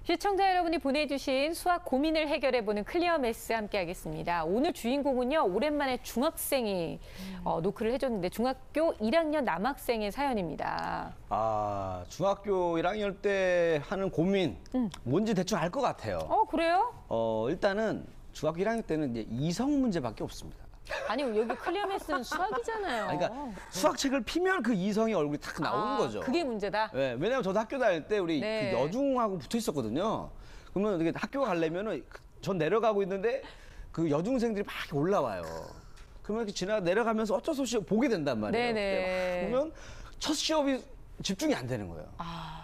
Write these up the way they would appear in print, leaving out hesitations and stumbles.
시청자 여러분이 보내주신 수학 고민을 해결해보는 클리어 매스 함께하겠습니다. 오늘 주인공은요, 오랜만에 중학생이 노크를 해줬는데 중학교 1학년 남학생의 사연입니다. 아, 중학교 1학년 때 하는 고민 뭔지 대충 알 것 같아요. 그래요? 일단은 중학교 1학년 때는 이제 이성 문제밖에 없습니다. 아니, 여기 클리어 매스는 수학이잖아요. 그러니까 수학책을 피면 그 이성의 얼굴이 딱 나오는 거죠. 그게 문제다? 네, 왜냐면 저도 학교 다닐 때 우리 네. 그 여중하고 붙어 있었거든요. 그러면 이게 학교 가려면은 전 내려가고 있는데 그 여중생들이 막 올라와요. 그러면 이렇게 내려가면서 어쩔 수 없이 보게 된단 말이에요. 네네. 보면 첫 시험이 집중이 안 되는 거예요.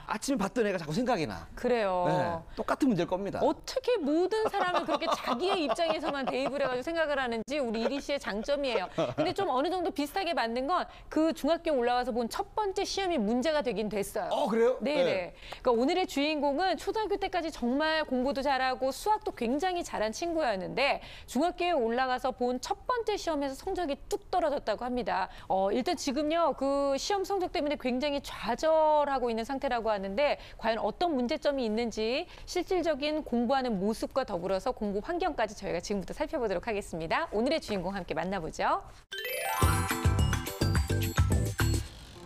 아침에 봤던 애가 자꾸 생각이 나. 그래요. 네, 똑같은 문제일 겁니다. 어떻게 모든 사람은 그렇게 자기의 입장에서만 대입을 해가지고 생각을 하는지 우리 이리 씨의 장점이에요. 근데 좀 어느 정도 비슷하게 맞는 건 그 중학교 올라와서 본 첫 번째 시험이 문제가 되긴 됐어요. 그래요? 네네. 네. 그러니까 오늘의 주인공은 초등학교 때까지 정말 공부도 잘하고 수학도 굉장히 잘한 친구였는데 중학교에 올라가서 본 첫 번째 시험에서 성적이 뚝 떨어졌다고 합니다. 일단 지금요, 그 시험 성적 때문에 굉장히 좌절하고 있는 상태라고 하는데 과연 어떤 문제점이 있는지 실질적인 공부하는 모습과 더불어서 공부 환경까지 저희가 지금부터 살펴보도록 하겠습니다. 오늘의 주인공 함께 만나보죠.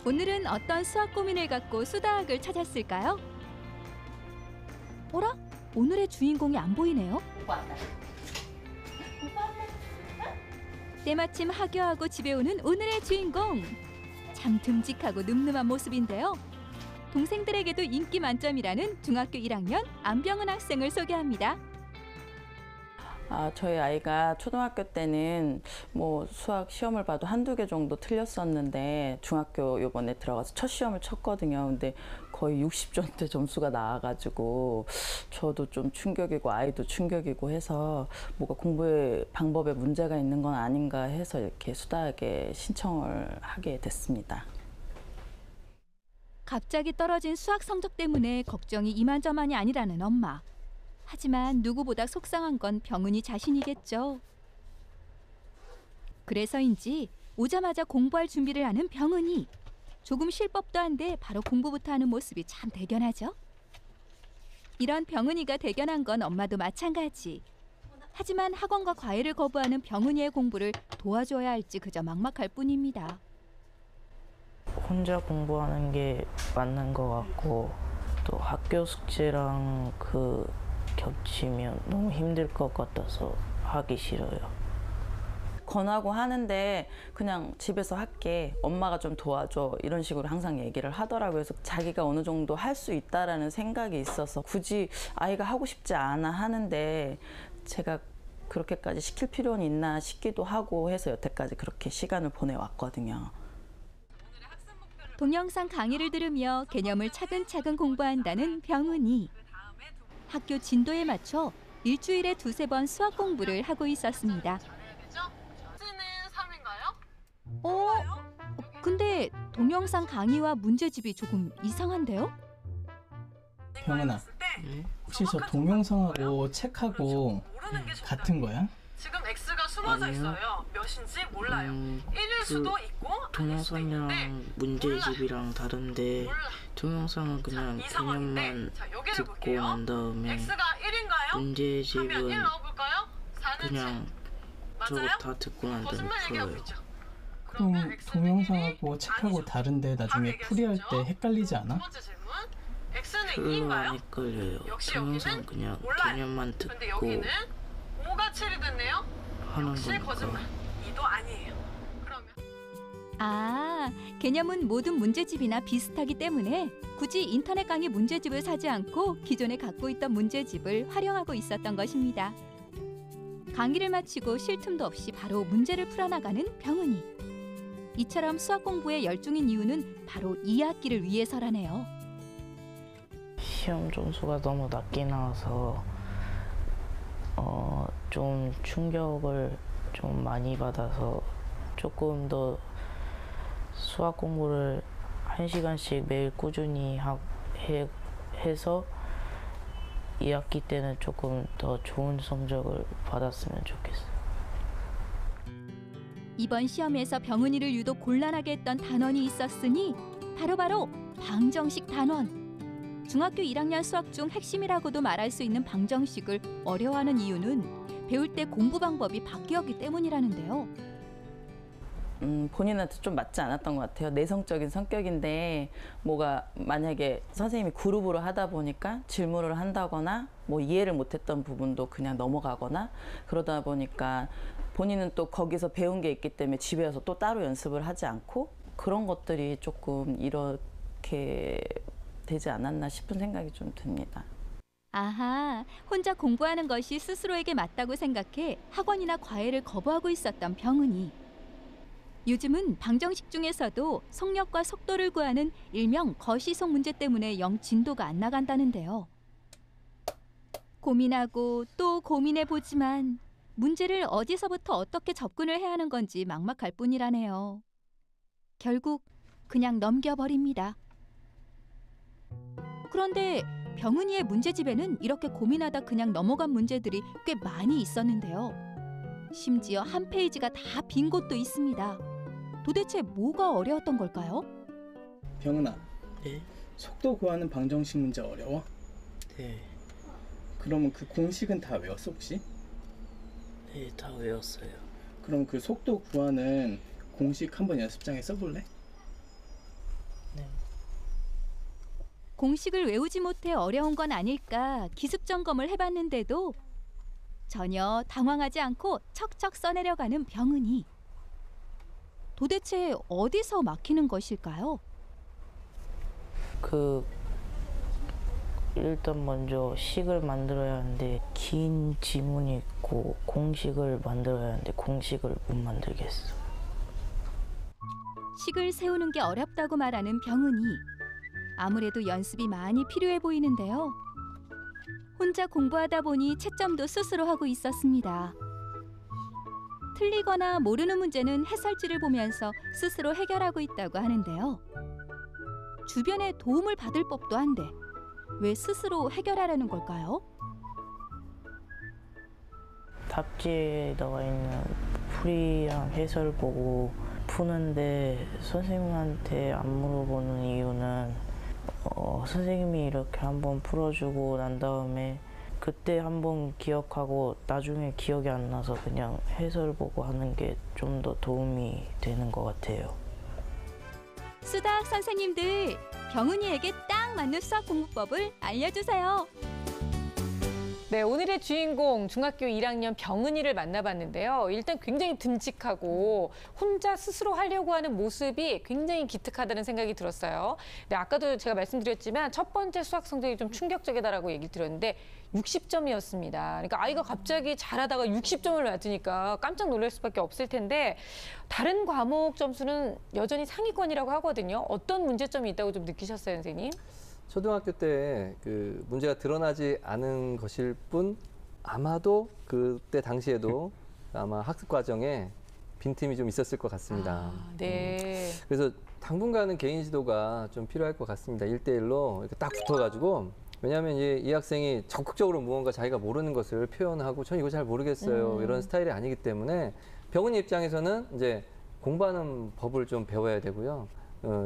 오늘은 어떤 수학 고민을 갖고 수다학을 찾았을까요? 어라? 오늘의 주인공이 안 보이네요. 때마침 하교하고 집에 오는 오늘의 주인공. 참 듬직하고 늠름한 모습인데요. 동생들에게도 인기 만점이라는 중학교 1학년 안병은 학생을 소개합니다. 저희 아이가 초등학교 때는 뭐 수학 시험을 봐도 한두 개 정도 틀렸었는데 중학교 요번에 들어가서 첫 시험을 쳤거든요. 근데 거의 60점대 점수가 나와가지고 저도 좀 충격이고 아이도 충격이고 해서 뭐가 공부의 방법에 문제가 있는 건 아닌가 해서 이렇게 수다하게 신청을 하게 됐습니다. 갑자기 떨어진 수학 성적 때문에 걱정이 이만저만이 아니라는 엄마. 하지만 누구보다 속상한 건 병은이 자신이겠죠. 그래서인지 오자마자 공부할 준비를 하는 병은이. 조금 쉴 법도 한데 바로 공부부터 하는 모습이 참 대견하죠. 이런 병은이가 대견한 건 엄마도 마찬가지. 하지만 학원과 과외를 거부하는 병은이의 공부를 도와줘야 할지 그저 막막할 뿐입니다. 혼자 공부하는 게 맞는 것 같고 또 학교 숙제랑 겹치면 너무 힘들 것 같아서 하기 싫어요. 권하고 하는데 그냥 집에서 할게, 엄마가 좀 도와줘, 이런 식으로 항상 얘기를 하더라고요. 그래서 자기가 어느 정도 할 수 있다라는 생각이 있어서 굳이 아이가 하고 싶지 않아 하는데 제가 그렇게까지 시킬 필요는 있나 싶기도 하고 해서 여태까지 그렇게 시간을 보내왔거든요. 동영상 강의를 들으며 개념을 차근차근 공부한다는 병은이. 학교 진도에 맞춰 일주일에 2~3번 수학 공부를 하고 있었습니다. 근데 동영상 강의와 문제집이 조금 이상한데요? 병은아, 혹시 저 동영상하고 책하고 같은 거야? 지금 X가 숨어져 있어요. 몇인지 몰라요. 1일 수도 있고 아닐 수도 있는데 동영상이랑 문제집이랑 다른데 동영상은 그냥 개념만 듣고 난 다음에 X가 1인가요? 하면 1 문제집은 넣어볼까요? 4는 그냥 7. 저거 맞아요? 다 듣고 난 다음에 거짓말 얘기하고 풀어요. 있죠. 그럼 그러면 X는 동영상하고 1이 책하고 아니죠. 다른데 나중에 바로 풀이할 얘기할 수 때 있죠. 헷갈리지 두 않아? 번째 질문. X는 별로 안 2인가요? 헷갈려요. 역시 동영상 여기는 그냥 몰라요. 개념만 근데 듣고 여기는 5가 7이 됐네요. 하는 역시 거니까. 거짓말. 2도 아니에요. 그러면 개념은 모든 문제집이나 비슷하기 때문에 굳이 인터넷 강의 문제집을 사지 않고 기존에 갖고 있던 문제집을 활용하고 있었던 것입니다. 강의를 마치고 쉴 틈도 없이 바로 문제를 풀어나가는 병은이. 이처럼 수학 공부에 열중인 이유는 바로 2학기를 위해서라네요. 시험 점수가 너무 낮게 나와서 좀 충격을 좀 많이 받아서 조금 더 수학 공부를 1시간씩 매일 꾸준히 해서 2학기 때는 조금 더 좋은 성적을 받았으면 좋겠어요. 이번 시험에서 병은이를 유독 곤란하게 했던 단원이 있었으니 바로 방정식 단원. 중학교 1학년 수학 중 핵심이라고도 말할 수 있는 방정식을 어려워하는 이유는 배울 때 공부 방법이 바뀌었기 때문이라는데요. 본인한테 좀 맞지 않았던 것 같아요. 내성적인 성격인데 뭐가 만약에 선생님이 그룹으로 하다 보니까 질문을 한다거나 뭐 이해를 못했던 부분도 그냥 넘어가거나 그러다 보니까 본인은 또 거기서 배운 게 있기 때문에 집에 와서 또 따로 연습을 하지 않고 그런 것들이 조금 이렇게 되지 않았나 싶은 생각이 좀 듭니다. 아하, 혼자 공부하는 것이 스스로에게 맞다고 생각해 학원이나 과외를 거부하고 있었던 병은이. 요즘은 방정식 중에서도 속력과 속도를 구하는 일명 거시속 문제 때문에 영 진도가 안 나간다는데요. 고민하고 또 고민해보지만 문제를 어디서부터 어떻게 접근을 해야 하는 건지 막막할 뿐이라네요. 결국 그냥 넘겨버립니다. 그런데 병은이의 문제집에는 이렇게 고민하다 그냥 넘어간 문제들이 꽤 많이 있었는데요. 심지어 한 페이지가 다 빈 곳도 있습니다. 도대체 뭐가 어려웠던 걸까요? 병은아, 네. 속도 구하는 방정식 문제 어려워? 네. 그러면 그 공식은 다 외웠어 혹시? 네, 다 외웠어요. 그럼 그 속도 구하는 공식 한번 연습장에 써볼래? 네. 공식을 외우지 못해 어려운 건 아닐까 기습 점검을 해봤는데도 전혀 당황하지 않고 척척 써내려가는 병은이. 도대체 어디서 막히는 것일까요? 일단 먼저 식을 만들어야 하는데 긴 지문이 있고 공식을 만들어야 하는데 공식을 못 만들겠어. 식을 세우는 게 어렵다고 말하는 병은이. 아무래도 연습이 많이 필요해 보이는데요. 혼자 공부하다 보니 채점도 스스로 하고 있었습니다. 틀리거나 모르는 문제는 해설지를 보면서 스스로 해결하고 있다고 하는데요. 주변에 도움을 받을 법도 한데 왜 스스로 해결하라는 걸까요? 답지에 나와 있는 풀이랑 해설 보고 푸는데 선생님한테 안 물어보는 이유는 선생님이 이렇게 한번 풀어주고 난 다음에 그때 한번 기억하고 나중에 기억이 안 나서 그냥 해설 보고 하는 게 좀 더 도움이 되는 것 같아요. 수다학 선생님들, 병은이에게 딱 맞는 수학 공부법을 알려주세요. 네, 오늘의 주인공 중학교 1학년 병은이를 만나봤는데요. 일단 굉장히 듬직하고 혼자 스스로 하려고 하는 모습이 굉장히 기특하다는 생각이 들었어요. 네, 아까도 제가 말씀드렸지만 첫 번째 수학 성적이 좀 충격적이다라고 얘기를 드렸는데 60점이었습니다. 그러니까 아이가 갑자기 잘하다가 60점을 맞으니까 깜짝 놀랄 수밖에 없을 텐데 다른 과목 점수는 여전히 상위권이라고 하거든요. 어떤 문제점이 있다고 좀 느끼셨어요, 선생님? 초등학교 때 그 문제가 드러나지 않은 것일 뿐 아마도 그때 당시에도 아마 학습 과정에 빈틈이 좀 있었을 것 같습니다. 네. 그래서 당분간은 개인 지도가 좀 필요할 것 같습니다. 1대1로 이렇게 딱 붙어가지고 왜냐하면 이 학생이 적극적으로 무언가 자기가 모르는 것을 표현하고 전 이거 잘 모르겠어요 이런 스타일이 아니기 때문에 병은이 입장에서는 이제 공부하는 법을 좀 배워야 되고요.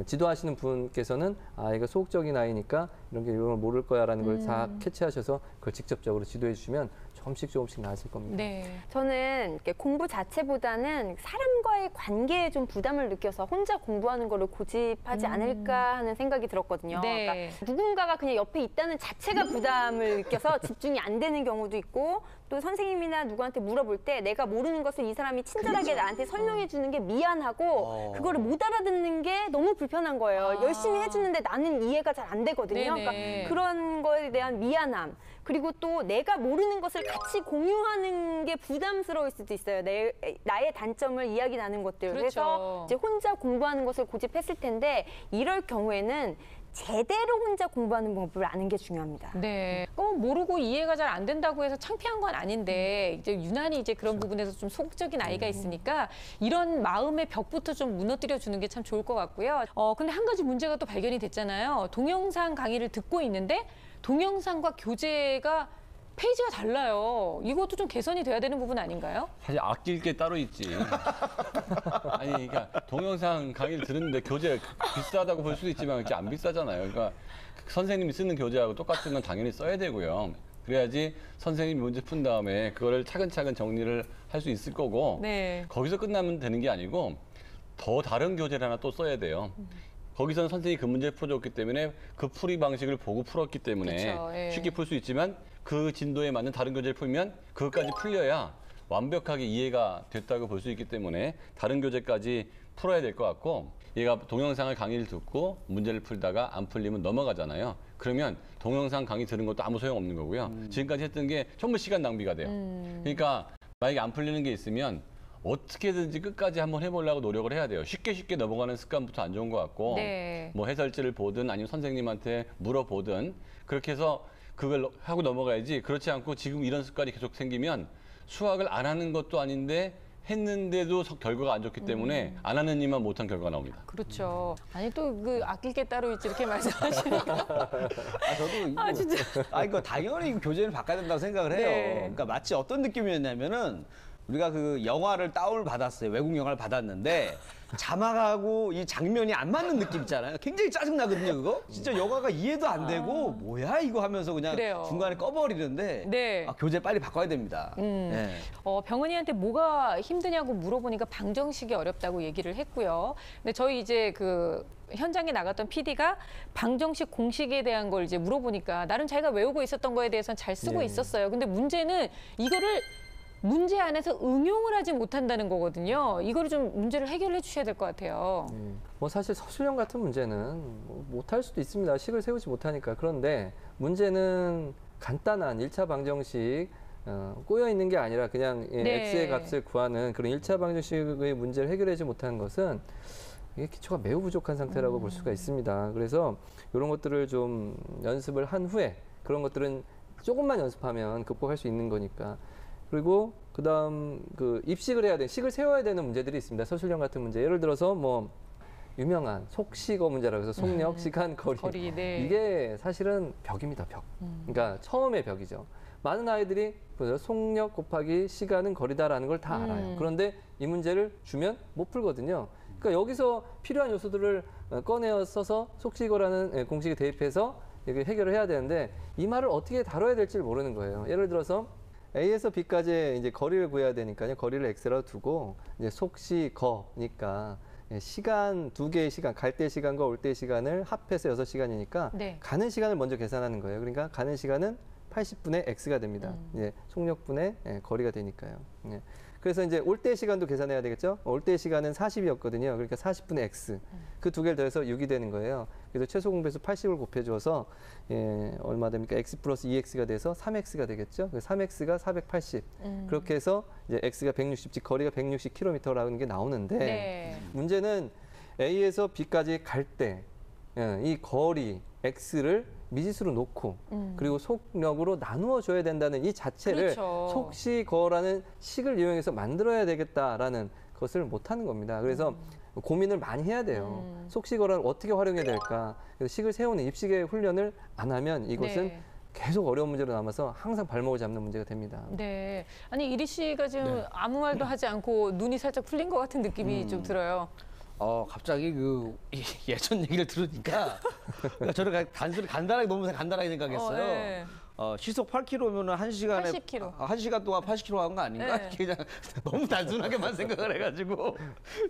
지도하시는 분께서는 이거 소극적인 아이니까 이런 걸 모를 거야라는 걸 다 캐치하셔서 그걸 직접적으로 지도해 주시면 조금씩 나아질 겁니다. 네. 저는 이렇게 공부 자체보다는 사람과의 관계에 좀 부담을 느껴서 혼자 공부하는 거를 고집하지 않을까 하는 생각이 들었거든요. 네. 그러니까 누군가가 그냥 옆에 있다는 자체가 부담을 느껴서 집중이 안 되는 경우도 있고 또 선생님이나 누구한테 물어볼 때 내가 모르는 것을 이 사람이 친절하게 나한테 설명해 주는 게 미안하고 그거를 못 알아듣는 게 너무 불편한 거예요. 열심히 해주는데 나는 이해가 잘 안 되거든요. 네네. 그러니까 그런 거에 대한 미안함. 그리고 또 내가 모르는 것을 같이 공유하는 게 부담스러울 수도 있어요. 나의 단점을 이야기 나누는 것들. 그렇죠. 그래서 이제 혼자 공부하는 것을 고집했을 텐데 이럴 경우에는 제대로 혼자 공부하는 방법을 아는 게 중요합니다. 네. 모르고 이해가 잘 안 된다고 해서 창피한 건 아닌데 이제 유난히 이제 그런 부분에서 좀 소극적인 아이가 있으니까 이런 마음의 벽부터 좀 무너뜨려 주는 게 참 좋을 것 같고요. 근데 한 가지 문제가 또 발견이 됐잖아요. 동영상 강의를 듣고 있는데 동영상과 교재가 페이지가 달라요. 이것도 좀 개선이 돼야 되는 부분 아닌가요? 사실 아낄 게 따로 있지. 아니, 그러니까 동영상 강의를 듣는데 교재 비싸다고 볼 수도 있지만 그게 안 비싸잖아요. 그러니까 선생님이 쓰는 교재하고 똑같은 건 당연히 써야 되고요. 그래야지 선생님이 문제 푼 다음에 그거를 차근차근 정리를 할 수 있을 거고 네. 거기서 끝나면 되는 게 아니고 더 다른 교재를 하나 또 써야 돼요. 거기서는 선생님이 그 문제를 풀어줬기 때문에 그 풀이 방식을 보고 풀었기 때문에 그쵸, 예. 쉽게 풀 수 있지만 그 진도에 맞는 다른 교재를 풀면 그것까지 풀려야 완벽하게 이해가 됐다고 볼 수 있기 때문에 다른 교재까지 풀어야 될 것 같고 얘가 동영상을 강의를 듣고 문제를 풀다가 안 풀리면 넘어가잖아요. 그러면 동영상 강의 들은 것도 아무 소용 없는 거고요. 지금까지 했던 게 전부 시간 낭비가 돼요. 그러니까 만약에 안 풀리는 게 있으면 어떻게든지 끝까지 한번 해보려고 노력을 해야 돼요. 쉽게 넘어가는 습관부터 안 좋은 것 같고 네. 뭐 해설지를 보든 아니면 선생님한테 물어보든 그렇게 해서 그걸 하고 넘어가야지. 그렇지 않고 지금 이런 습관이 계속 생기면 수학을 안 하는 것도 아닌데 했는데도 결과가 안 좋기 때문에 안 하는 이만 못한 결과가 나옵니다. 그렇죠. 아니 또 그 아낄 게 따로 있지 이렇게 말씀하시니까. 저도 이거, 진짜. 이거 당연히 교재를 바꿔야 된다고 생각을 해요. 네. 그러니까 마치 어떤 느낌이었냐면은 우리가 그 영화를 다운을 받았어요. 외국 영화를 받았는데 자막하고 이 장면이 안 맞는 느낌 있잖아요. 굉장히 짜증나거든요, 그거. 진짜 영화가 이해도 안 되고 뭐야 이거 하면서 그냥 그래요. 중간에 꺼버리는데 네. 교재 빨리 바꿔야 됩니다. 네. 병은이한테 뭐가 힘드냐고 물어보니까 방정식이 어렵다고 얘기를 했고요. 근데 저희 이제 그 현장에 나갔던 PD가 방정식 공식에 대한 걸 이제 물어보니까 나름 자기가 외우고 있었던 거에 대해서는 잘 쓰고 있었어요. 근데 문제는 이거를 문제 안에서 응용을 하지 못한다는 거거든요. 이거를 좀 문제를 해결해 주셔야 될 것 같아요. 뭐 사실 서술형 같은 문제는 못할 수도 있습니다. 식을 세우지 못하니까. 그런데 문제는 간단한 1차 방정식 꼬여 있는 게 아니라 그냥 네. x의 값을 구하는 그런 1차 방정식의 문제를 해결하지 못하는 것은 이게 기초가 매우 부족한 상태라고 볼 수가 있습니다. 그래서 이런 것들을 좀 연습을 한 후에 그런 것들은 조금만 연습하면 극복할 수 있는 거니까. 그리고 그다음 그 입식을 해야 돼, 식을 세워야 되는 문제들이 있습니다. 서술형 같은 문제. 예를 들어서 뭐 유명한 속식어 문제라고 해서 속력, 시간, 거리. 네. 이게 사실은 벽입니다, 벽. 그러니까 처음의 벽이죠. 많은 아이들이 속력 곱하기 시간은 거리다라는 걸 다 알아요. 그런데 이 문제를 주면 못 풀거든요. 그러니까 여기서 필요한 요소들을 꺼내어 써서 속식어라는 공식에 대입해서 이게 해결을 해야 되는데 이 말을 어떻게 다뤄야 될지 모르는 거예요. 예를 들어서 A에서 B까지 이제 거리를 구해야 되니까요. 거리를 X라고 두고 이제 속시거니까 시간 두 개의 시간, 갈 때 시간과 올 때 시간을 합해서 6시간이니까 네. 가는 시간을 먼저 계산하는 거예요. 그러니까 가는 시간은 80분의 X가 됩니다. 이제 속력분의 거리가 되니까요. 그래서 이제 올 때 시간도 계산해야 되겠죠? 올 때 시간은 40이었거든요. 그러니까 40분의 X. 그 두 개를 더해서 6이 되는 거예요. 그래서 최소 공배수 80을 곱해줘서 얼마 됩니까? X 플러스 2X가 돼서 3X가 되겠죠? 3X가 480. 그렇게 해서 이제 X가 160, 거리가 160km라는 게 나오는데 네. 문제는 A에서 B까지 갈 때 이 거리 X를 미지수로 놓고 그리고 속력으로 나누어 줘야 된다는 이 자체를 그렇죠. 속시거라는 식을 이용해서 만들어야 되겠다라는 것을 못하는 겁니다. 그래서 고민을 많이 해야 돼요. 속시거를 어떻게 활용해야 될까? 그래서 식을 세우는 입식의 훈련을 안 하면 이것은 네. 계속 어려운 문제로 남아서 항상 발목을 잡는 문제가 됩니다. 네. 아니 이리 씨가 지금 아무 말도 하지 않고 눈이 살짝 풀린 것 같은 느낌이 좀 들어요. 갑자기 그 예전 얘기를 들으니까 저를 단순히 간단하게 너무 간단하게 생각했어요. 네. 시속 8km면은 1시간에 80km. 1시간 동안 80km 한 거 아닌가? 네. 그냥 너무 단순하게만 생각을 해가지고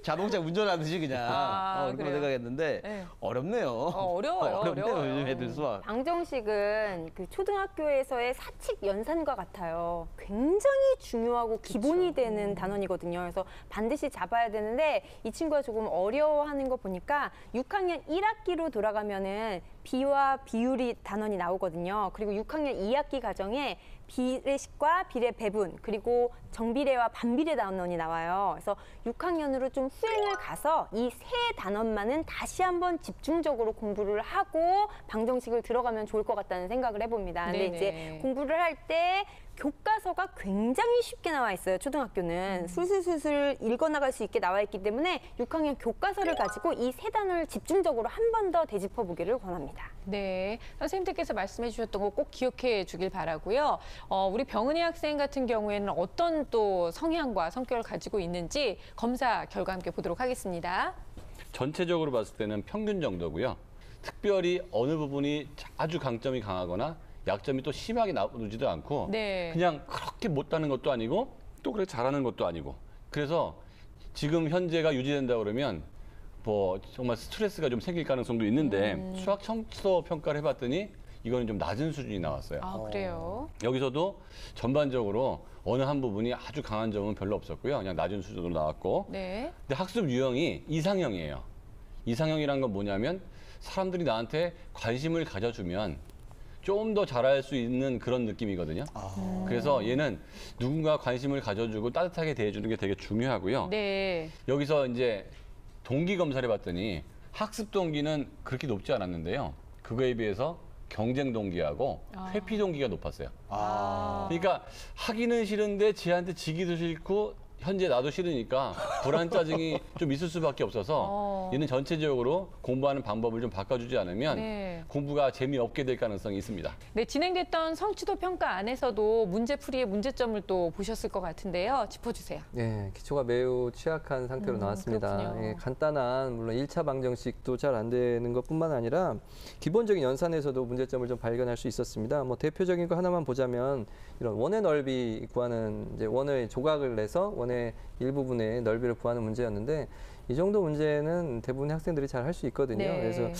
자동차 운전하듯이 그냥 그런 그래요? 생각했는데 네. 어렵네요. 어려워요. 어렵네요. 어려워요. 요즘 애들 수학. 방정식은 그 초등학교에서의 사칙 연산과 같아요. 굉장히 중요하고 기본이 되는 단원이거든요. 그래서 반드시 잡아야 되는데 이 친구가 조금 어려워하는 거 보니까 6학년 1학기로 돌아가면은 비와 비율이 단원이 나오거든요. 그리고 6학년 2학기 과정에 비례식과 비례 배분 그리고 정비례와 반비례 단원이 나와요. 그래서 6학년으로 좀 수행을 가서 이 세 단원만은 다시 한번 집중적으로 공부를 하고 방정식을 들어가면 좋을 것 같다는 생각을 해봅니다. 근데 네네. 이제 공부를 할 때 교과서가 굉장히 쉽게 나와 있어요. 초등학교는 술술술술 읽어나갈 수 있게 나와 있기 때문에 6학년 교과서를 가지고 이 세 단원을 집중적으로 한 번 더 되짚어 보기를 권합니다. 네, 선생님들께서 말씀해 주셨던 거 꼭 기억해 주길 바라고요. 우리 병은희 학생 같은 경우에는 어떤 또 성향과 성격을 가지고 있는지 검사 결과 함께 보도록 하겠습니다. 전체적으로 봤을 때는 평균 정도고요. 특별히 어느 부분이 아주 강점이 강하거나 약점이 또 심하게 나오지도 않고 네. 그냥 그렇게 못하는 것도 아니고 또 그렇게 잘하는 것도 아니고 그래서 지금 현재가 유지된다 그러면 뭐 정말 스트레스가 좀 생길 가능성도 있는데 수학 청소 평가를 해봤더니 이거는 좀 낮은 수준이 나왔어요. 아, 그래요? 여기서도 전반적으로 어느 한 부분이 아주 강한 점은 별로 없었고요. 그냥 낮은 수준으로 나왔고 네. 근데 학습 유형이 이상형이에요. 이상형이란 건 뭐냐면 사람들이 나한테 관심을 가져주면 좀 더 잘할 수 있는 그런 느낌이거든요. 그래서 얘는 누군가 관심을 가져주고 따뜻하게 대해주는 게 되게 중요하고요. 네. 여기서 이제 동기 검사를 해봤더니 학습 동기는 그렇게 높지 않았는데요. 그거에 비해서 경쟁 동기하고 회피 동기가 높았어요. 그러니까 하기는 싫은데 지한테 지기도 싫고 현재 나도 싫으니까 불안 짜증이 좀 있을 수밖에 없어서 얘는 전체적으로 공부하는 방법을 좀 바꿔주지 않으면 네. 공부가 재미없게 될 가능성이 있습니다. 네, 진행됐던 성취도 평가 안에서도 문제풀이의 문제점을 또 보셨을 것 같은데요. 짚어주세요. 네, 기초가 매우 취약한 상태로 나왔습니다. 그렇군요. 예, 간단한 물론 1차 방정식도 잘 안 되는 것뿐만 아니라 기본적인 연산에서도 문제점을 좀 발견할 수 있었습니다. 뭐 대표적인 거 하나만 보자면 이런 원의 넓이 구하는 이제 원의 조각을 내서 원의 일부분의 넓이를 구하는 문제였는데 이 정도 문제는 대부분의 학생들이 잘 할 수 있거든요. 네. 그래서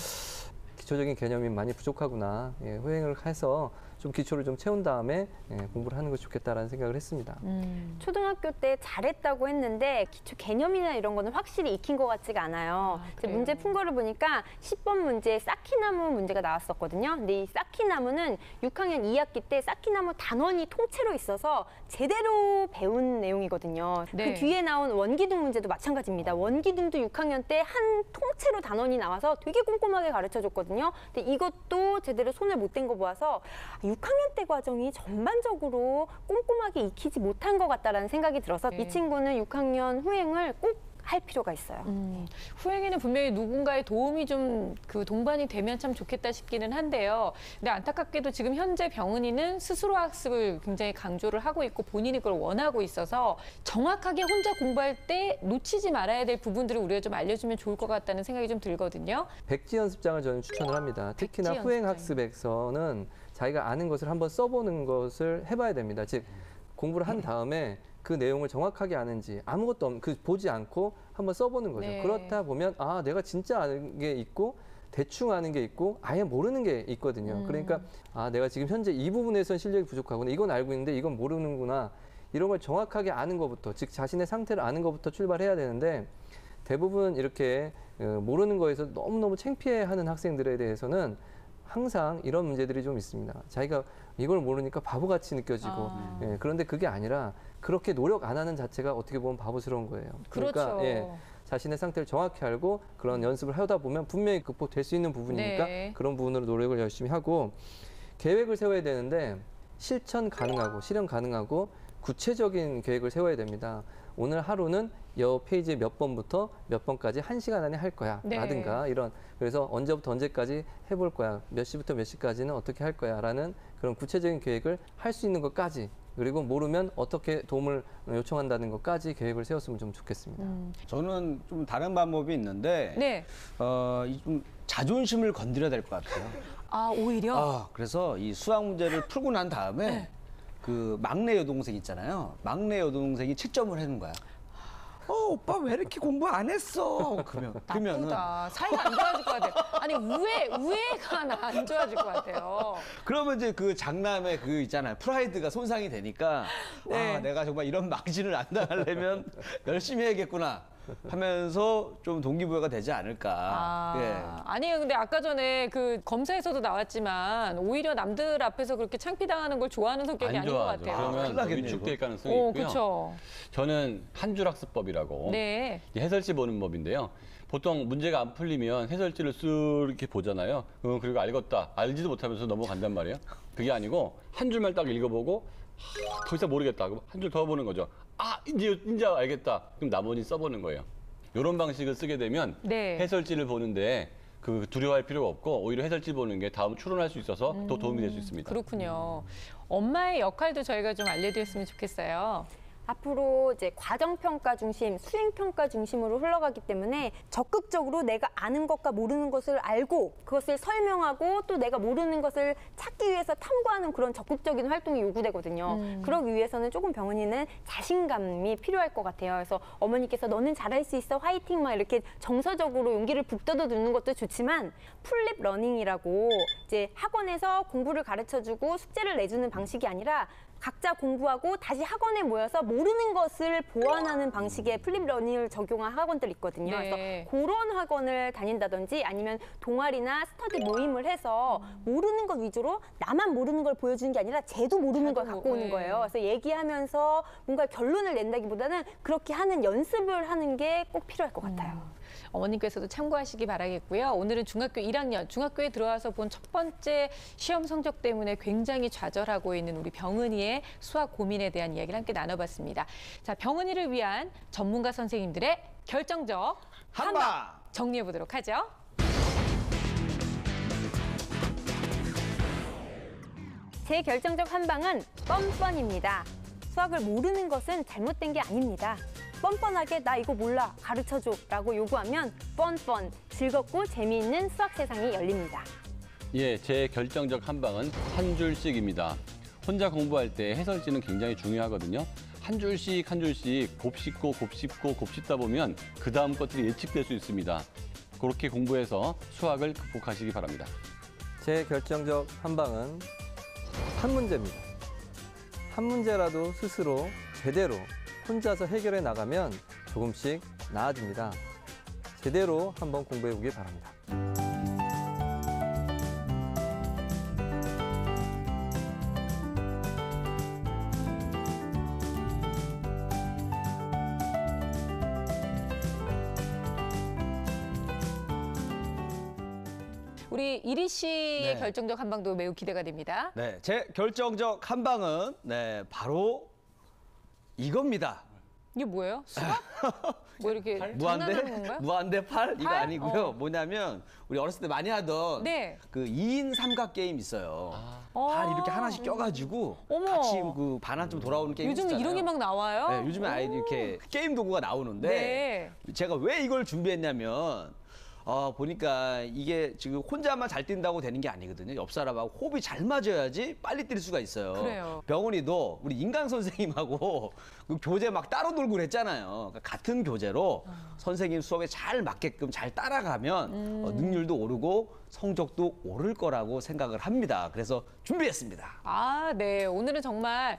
기초적인 개념이 많이 부족하구나. 예, 후행을 해서 좀 기초를 좀 채운 다음에 공부를 하는 것이 좋겠다라는 생각을 했습니다. 초등학교 때 잘했다고 했는데 기초 개념이나 이런 거는 확실히 익힌 것 같지가 않아요. 이제 그래요? 문제 푼 거를 보니까 10번 문제에 쌓기나무 문제가 나왔었거든요. 근데 이 쌓기나무는 6학년 2학기 때 쌓기나무 단원이 통째로 있어서 제대로 배운 내용이거든요. 네. 그 뒤에 나온 원기둥 문제도 마찬가지입니다. 원기둥도 6학년 때 한 통째로 단원이 나와서 되게 꼼꼼하게 가르쳐줬거든요. 근데 이것도 제대로 손을 못 댄 거 보아서 6학년 때 과정이 전반적으로 꼼꼼하게 익히지 못한 것 같다라는 생각이 들어서 네. 이 친구는 6학년 후행을 꼭 할 필요가 있어요. 후행에는 분명히 누군가의 도움이 좀 그 동반이 되면 참 좋겠다 싶기는 한데요. 근데 안타깝게도 지금 현재 병은이는 스스로 학습을 굉장히 강조를 하고 있고 본인이 그걸 원하고 있어서 정확하게 혼자 공부할 때 놓치지 말아야 될 부분들을 우리가 좀 알려주면 좋을 것 같다는 생각이 좀 들거든요. 백지 연습장을 저는 추천을 합니다. 특히나 백지 후행 연습장. 학습에서는 자기가 아는 것을 한번 써보는 것을 해봐야 됩니다. 즉 공부를 한 다음에 그 내용을 정확하게 아는지 아무것도 보지 않고 한번 써보는 거죠. 네. 그렇다 보면 아 내가 진짜 아는 게 있고 대충 아는 게 있고 아예 모르는 게 있거든요. 그러니까 아 내가 지금 현재 이 부분에선 실력이 부족하구나. 이건 알고 있는데 이건 모르는구나. 이런 걸 정확하게 아는 것부터 즉 자신의 상태를 아는 것부터 출발해야 되는데 대부분 이렇게 모르는 거에서 너무너무 창피해하는 학생들에 대해서는 항상 이런 문제들이 좀 있습니다. 자기가 이걸 모르니까 바보같이 느껴지고 예, 그런데 그게 아니라 그렇게 노력 안 하는 자체가 어떻게 보면 바보스러운 거예요. 그러니까 그렇죠. 예, 자신의 상태를 정확히 알고 그런 연습을 하다 보면 분명히 극복될 수 있는 부분이니까 네. 그런 부분으로 노력을 열심히 하고 계획을 세워야 되는데 실천 가능하고 실현 가능하고 구체적인 계획을 세워야 됩니다. 오늘 하루는 이 페이지 몇 번부터 몇 번까지 1시간 안에 할 거야 네. 라든가 이런 그래서 언제부터 언제까지 해볼 거야 몇 시부터 몇 시까지는 어떻게 할 거야 라는 그런 구체적인 계획을 할 수 있는 것까지 그리고 모르면 어떻게 도움을 요청한다는 것까지 계획을 세웠으면 좀 좋겠습니다. 저는 좀 다른 방법이 있는데 네. 이 좀 자존심을 건드려야 될 것 같아요. 아, 오히려? 그래서 이 수학 문제를 풀고 난 다음에 네. 그 막내 여동생 있잖아요. 막내 여동생이 채점을 해는 거야. 오빠 왜 이렇게 공부 안 했어? 그러면은 나쁘다. 사이가 안 좋아질 것 같아요. 아니, 우애가 안 좋아질 것 같아요. 그러면 이제 그 장남의 그 있잖아요. 프라이드가 손상이 되니까 네. 아, 내가 정말 이런 망신을 안 당하려면 열심히 해야겠구나 하면서 좀 동기부여가 되지 않을까. 예. 아니에요. 근데 아까 전에 그 검사에서도 나왔지만 오히려 남들 앞에서 그렇게 창피당하는 걸 좋아하는 성격이 안 아닌 것 좋아하죠. 같아요. 큰일 그러면 나겠네요, 위축될 가능성이 오, 있고요. 그렇죠. 저는 한 줄 학습법이라고 네. 이 해설지 보는 법인데요. 보통 문제가 안 풀리면 해설지를 쓱 이렇게 보잖아요. 그리고 알겠다. 알지도 못하면서 넘어간단 말이에요. 그게 아니고 한 줄만 딱 읽어보고 더 이상 모르겠다. 그럼 한 줄 더 보는 거죠. 아, 이제 알겠다. 그럼 나머지 써보는 거예요. 이런 방식을 쓰게 되면 네. 해설지를 보는데 그 두려워할 필요가 없고 오히려 해설지 보는 게 다음 추론할 수 있어서 더 도움이 될 수 있습니다. 그렇군요. 엄마의 역할도 저희가 좀 알려드렸으면 좋겠어요. 앞으로 이제 과정평가 중심, 수행평가 중심으로 흘러가기 때문에 적극적으로 내가 아는 것과 모르는 것을 알고 그것을 설명하고 또 내가 모르는 것을 찾기 위해서 탐구하는 그런 적극적인 활동이 요구되거든요. 그러기 위해서는 조금 병은이는 자신감이 필요할 것 같아요. 그래서 어머니께서 너는 잘할 수 있어, 화이팅 막 이렇게 정서적으로 용기를 북돋워 주는 것도 좋지만 풀립 러닝이라고 이제 학원에서 공부를 가르쳐주고 숙제를 내주는 방식이 아니라 각자 공부하고 다시 학원에 모여서 모르는 것을 보완하는 방식의 플립 러닝을 적용한 학원들 있거든요. 네. 그래서 그런 학원을 다닌다든지 아니면 동아리나 스터디 모임을 해서 모르는 것 위주로 나만 모르는 걸 보여주는 게 아니라 쟤도 모르는 걸 갖고 오는 거예요. 그래서 얘기하면서 뭔가 결론을 낸다기보다는 그렇게 하는 연습을 하는 게 꼭 필요할 것 같아요. 어머님께서도 참고하시기 바라겠고요. 오늘은 중학교 1학년, 중학교에 들어와서 본 첫 번째 시험 성적 때문에 굉장히 좌절하고 있는 우리 병은이의 수학 고민에 대한 이야기를 함께 나눠봤습니다. 자, 병은이를 위한 전문가 선생님들의 결정적 한방 정리해 보도록 하죠. 제 결정적 한방은 뻔뻔입니다. 수학을 모르는 것은 잘못된 게 아닙니다. 뻔뻔하게 나 이거 몰라 가르쳐줘 라고 요구하면 뻔뻔 즐겁고 재미있는 수학 세상이 열립니다. 예, 제 결정적 한방은 한 줄씩입니다. 혼자 공부할 때 해설지는 굉장히 중요하거든요. 한 줄씩 한 줄씩 곱씹고 곱씹고 곱씹다 보면 그 다음 것들이 예측될 수 있습니다. 그렇게 공부해서 수학을 극복하시기 바랍니다. 제 결정적 한방은 한 문제입니다. 한 문제라도 스스로 제대로 혼자서 해결해 나가면 조금씩 나아집니다. 제대로 한번 공부해 보길 바랍니다. 우리 이리 씨의 네. 결정적 한방도 매우 기대가 됩니다. 네, 제 결정적 한방은 바로 이겁니다. 이게 뭐예요? 수학? 뭐 이렇게 장난하는 건가요? 무한대 8? 이거 팔? 아니고요. 뭐냐면 우리 어렸을 때 많이 하던 네. 그 2인 삼각 게임 있어요. 발 이렇게 하나씩 껴가지고 어머. 같이 그 반환점 돌아오는 게임 요즘 있잖아요. 이런 게 막 나와요? 네, 요즘에 아이들이 이렇게 게임 도구가 나오는데 네. 제가 왜 이걸 준비했냐면 보니까 이게 지금 혼자만 잘 뛴다고 되는 게 아니거든요. 옆 사람하고 호흡이 잘 맞아야지 빨리 뛸 수가 있어요. 그래요. 병은이도 우리 인강 선생님하고 그 교재 막 따로 놀고 그랬잖아요. 그러니까 같은 교재로 선생님 수업에 잘 맞게끔 잘 따라가면 능률도 오르고 성적도 오를 거라고 생각을 합니다. 그래서 준비했습니다. 아, 네. 오늘은 정말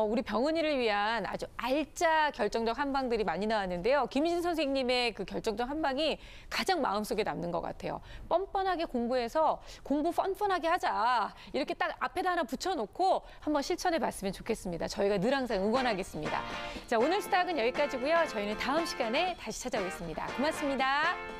우리 병은이를 위한 아주 알짜 결정적 한방들이 많이 나왔는데요. 김희진 선생님의 그 결정적 한방이 가장 마음속에 남는 것 같아요. 뻔뻔하게 공부해서 공부 펀펀하게 하자. 이렇게 딱 앞에다 하나 붙여놓고 한번 실천해 봤으면 좋겠습니다. 저희가 늘 항상 응원하겠습니다. 자, 오늘 수학은 여기까지고요. 저희는 다음 시간에 다시 찾아오겠습니다. 고맙습니다.